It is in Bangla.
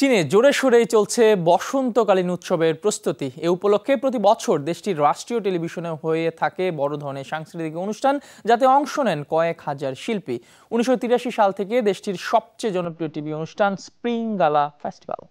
চীনে জোরে সোরেই চলছে বসন্তকালীন উৎসবের প্রস্তুতি। এ উপলক্ষে প্রতি বছর দেশটির রাষ্ট্রীয় টেলিভিশনে হয়ে থাকে বড় ধরনের সাংস্কৃতিক অনুষ্ঠান, যাতে অংশ নেন কয়েক হাজার শিল্পী। 1983 সাল থেকে দেশটির সবচেয়ে জনপ্রিয় টিভি অনুষ্ঠান স্প্রিং গালা ফেস্টিভ্যাল।